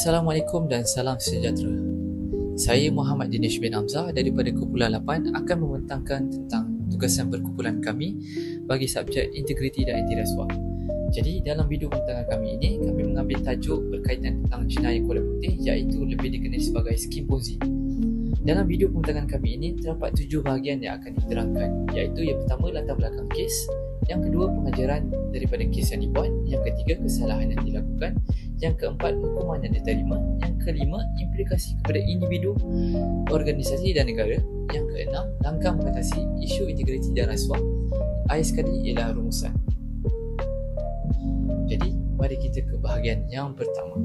Assalamualaikum dan salam sejahtera. Saya Muhammad Dinesh bin Hamzah daripada Kumpulan 8 akan membentangkan tentang tugasan perkumpulan kami bagi subjek integriti dan anti rasuah. Jadi dalam video pembentangan kami ini, kami mengambil tajuk berkaitan tentang jenayah kolak putih iaitu lebih dikenali sebagai skim Ponzi. Dalam video pembentangan kami ini terdapat 7 bahagian yang akan diterangkan, iaitu yang pertama latar belakang kes, yang kedua pengajaran daripada kes yang dibuat, yang ketiga kesalahan yang dilakukan, yang keempat hukuman yang diterima, yang kelima implikasi kepada individu, organisasi dan negara, yang keenam langkah mengatasi isu integriti dan rasuah, akhir sekali ialah rumusan. Jadi mari kita ke bahagian yang pertama.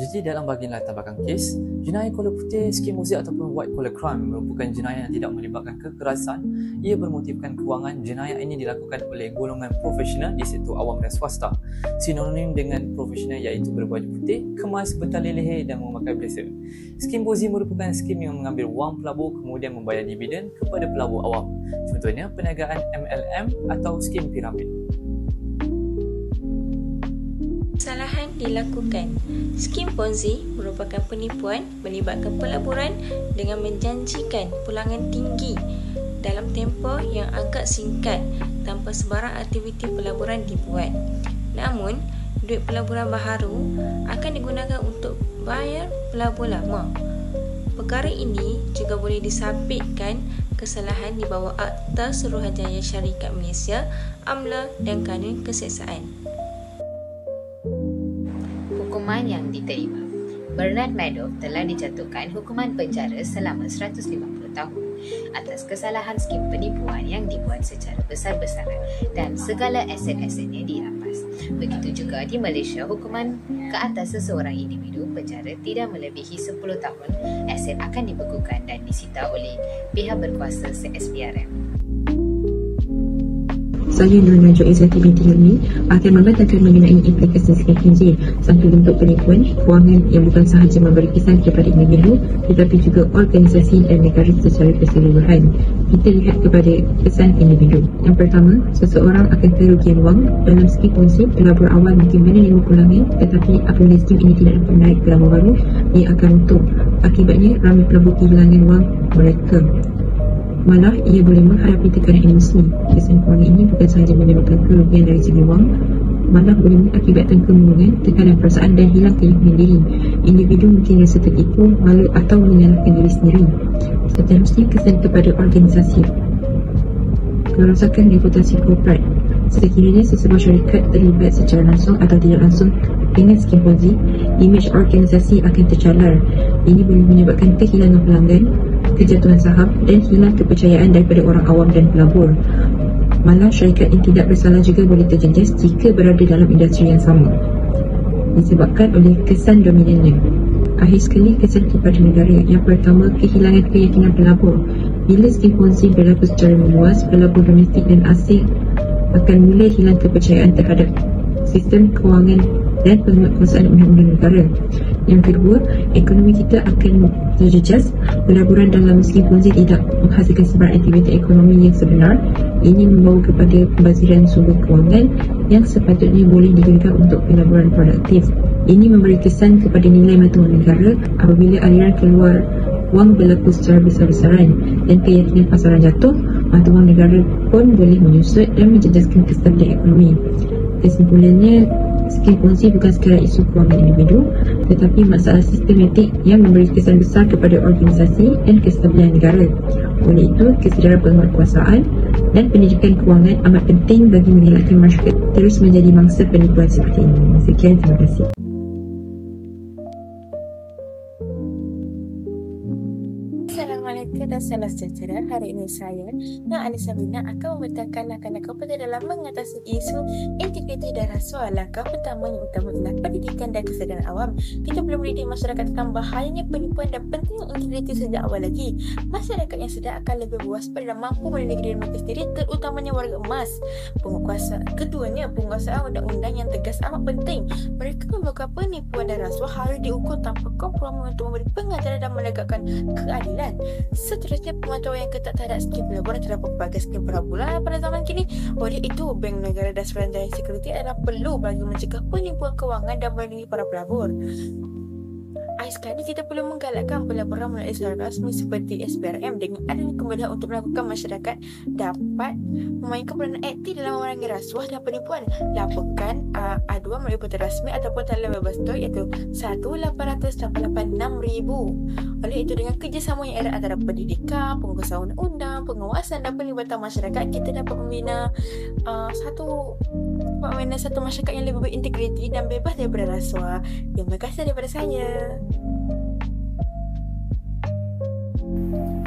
Jadi dalam bahagian latar belakang kes, jenayah kolak putih, skim Ponzi ataupun white collar crime merupakan jenayah yang tidak melibatkan kekerasan. Ia bermotifkan kewangan. Jenayah ini dilakukan oleh golongan profesional di sektor awam dan swasta. Sinonim dengan profesional iaitu berbaju putih, kemas, bertali leher dan memakai blazer. Skim Ponzi merupakan skim yang mengambil wang pelabur kemudian membayar dividen kepada pelabur awam. Contohnya perniagaan MLM atau skim piramid. Kesalahan dilakukan. Skim Ponzi merupakan penipuan melibatkan pelaburan dengan menjanjikan pulangan tinggi dalam tempoh yang agak singkat tanpa sebarang aktiviti pelaburan dibuat. Namun, duit pelaburan baharu akan digunakan untuk bayar pelabur lama. Perkara ini juga boleh disabitkan kesalahan di bawah Akta Suruhanjaya Syarikat Malaysia, AMLA dan Kanun Keseksaan. Hukuman yang diterima. Bernard Madoff telah dijatuhkan hukuman penjara selama 150 tahun atas kesalahan skim penipuan yang dibuat secara besar-besaran dan segala aset-asetnya dirampas. Begitu juga di Malaysia, hukuman ke atas seseorang individu penjara tidak melebihi 10 tahun, aset akan dibekukan dan disita oleh pihak berkuasa se-SPRM. Saya Nur Najwa Izzati binti Hilmi akan membentangkan mengenai implikasi skim Ponzi, satu bentuk penipuan kewangan yang bukan sahaja memberi kesan kepada individu tetapi juga organisasi dan negara secara keseluruhan. Kita lihat kepada kesan individu. Yang pertama, seseorang akan kerugian wang. Dalam skim Ponzi, pelabur awal mungkin menerima pulangan, tetapi apabila skim ini tidak dapat menarik pelabur baru, ia akan runtuh. Akibatnya, ramai pelabur kehilangan wang mereka. Malah ia boleh menghadapi tekanan emosi. Kesan kewangan ini bukan sahaja menyebabkan kerugian dari segi wang, malah boleh mengakibatkan kemurungan, tekanan perasaan dan hilang keyakinan diri. Individu mungkin rasa tertipu, malu atau menyalahkan diri sendiri. Seterusnya, kesan kepada organisasi. Kerosakan reputasi korporat. Sekiranya sesebuah syarikat terlibat secara langsung atau tidak langsung dengan skim Ponzi, imej organisasi akan tercalar. Ini boleh menyebabkan kehilangan pelanggan, kejatuhan saham dan hilang kepercayaan daripada orang awam dan pelabur. Malah syarikat yang tidak bersalah juga boleh terjejas jika berada dalam industri yang sama, disebabkan oleh kesan dominannya. Akhir sekali, kesan kepada negara. Yang pertama, kehilangan keyakinan pelabur. Bila skim Ponzi berlaku secara meluas, pelabur domestik dan asing akan mulai hilang kepercayaan terhadap sistem kewangan dan penguatkuasaan undang-undang negara. Yang kedua, ekonomi kita akan terjejas. Pelaburan dalam skim Ponzi tidak menghasilkan sebarang aktiviti ekonomi yang sebenar. Ini membawa kepada pembaziran sumber kewangan yang sepatutnya boleh digunakan untuk pelaburan produktif. Ini memberi kesan kepada nilai mata wang negara apabila aliran keluar wang berlaku secara besar-besaran dan keyakinan pasaran jatuh, mata wang negara pun boleh menyusut dan mencerdaskan kestabilan ekonomi. Kesimpulannya, skim Ponzi bukan sekadar isu kewangan individu tetapi masalah sistematik yang memberi kesan besar kepada organisasi dan kestabilan negara. Oleh itu, kesedaran penguatkuasaan dan pendidikan kewangan amat penting bagi mengelakkan masyarakat terus menjadi mangsa penipuan seperti ini. Sekian, terima kasih. Assalamualaikum dan salam sejahtera. Hari ini saya, Nak Anissa Bina, akan membentangkan langkah-langkah penting dalam mengatasi isu integriti dan rasuah. Langkah pertama yang utama ialah pendidikan dan kesedaran awam. Kita perlu mendidik masyarakat tentang bahayanya penipuan dan pentingnya integriti sejak awal lagi. Masyarakat yang sedar akan lebih waspada dan mampu melindungi diri mereka sendiri, terutamanya warga emas. Keduanya, penguasaan undang-undang yang tegas amat penting. Mereka melakukan penipuan dan rasuah harus diukur tanpa kompromi untuk memberi pengajaran dan menegakkan keadilan. seterusnya, pemantauan yang ketat terhadap skim pelaburan terhadap pelbagai skim pelaburan pada zaman kini. Oleh itu, Bank Negara dan Suruhanjaya Sekuriti adalah perlu bagi mencegah penipuan kewangan dan melindungi para pelabur. Akhir sekali, kita perlu menggalakkan pelaburan melalui saluran rasmi seperti SPRM dengan adanya kemudahan untuk melakukan masyarakat dapat memainkan peranan aktif dalam memerangi rasuah dan penipuan. Laporkan aduan melalui portal rasmi ataupun talian Webasto iaitu 1-888-6000. Oleh itu, dengan kerjasama yang erat antara pendidikan, pengurusan undang-undang, pengawasan dan pelibatan masyarakat, kita dapat membina satu masyarakat yang lebih berintegriti dan bebas daripada rasuah. Terima kasih daripada saya.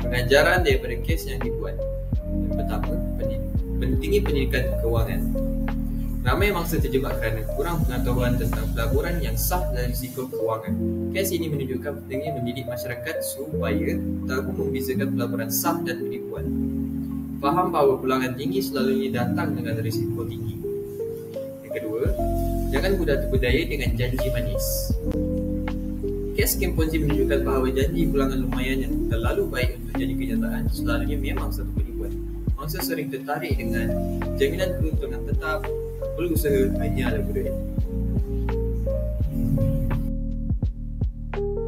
Pengajaran daripada kes yang dibuat. Yang pertama, pentingnya pendidikan kewangan. Ramai mangsa terjebak kerana kurang pengetahuan tentang pelaburan yang sah dan risiko kewangan. Kes ini menunjukkan pentingnya mendidik masyarakat supaya tahu membezakan pelaburan sah dan penipuan. Faham bahawa pulangan tinggi selalunya datang dengan risiko tinggi. Yang kedua, jangan mudah terpedaya dengan janji manis. Kes skim Ponzi menunjukkan bahawa janji pulangan lumayan yang terlalu baik untuk jadi kenyataan selalunya memang satu penipuan. Mangsa sering tertarik dengan jaminan keuntungan tetap, berusaha hanyalah budaya.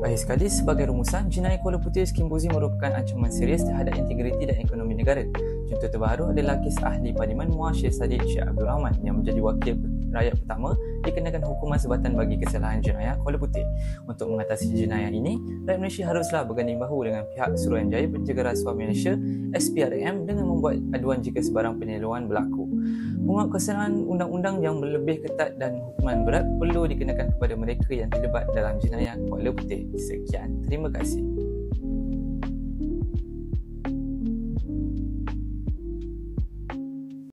Akhir sekali, sebagai rumusan, jenayah Kuala Putih skim Ponzi merupakan ancaman serius terhadap integriti dan ekonomi negara. Contoh terbaru adalah kes ahli Parlimen Muar Syed Saddiq Syed Abdul Rahman yang menjadi wakil rakyat pertama dikenakan hukuman sebatan bagi kesalahan jenayah Kuala Putih. Untuk mengatasi jenayah ini, rakyat Malaysia haruslah berganding bahu dengan pihak Suruhanjaya Penjaga Rasuah Malaysia SPRM dengan membuat aduan jika sebarang peniluan berlaku. Penguatkuasaan undang-undang yang lebih ketat dan hukuman berat perlu dikenakan kepada mereka yang terlibat dalam jenayah Kuala Putih. Sekian, terima kasih.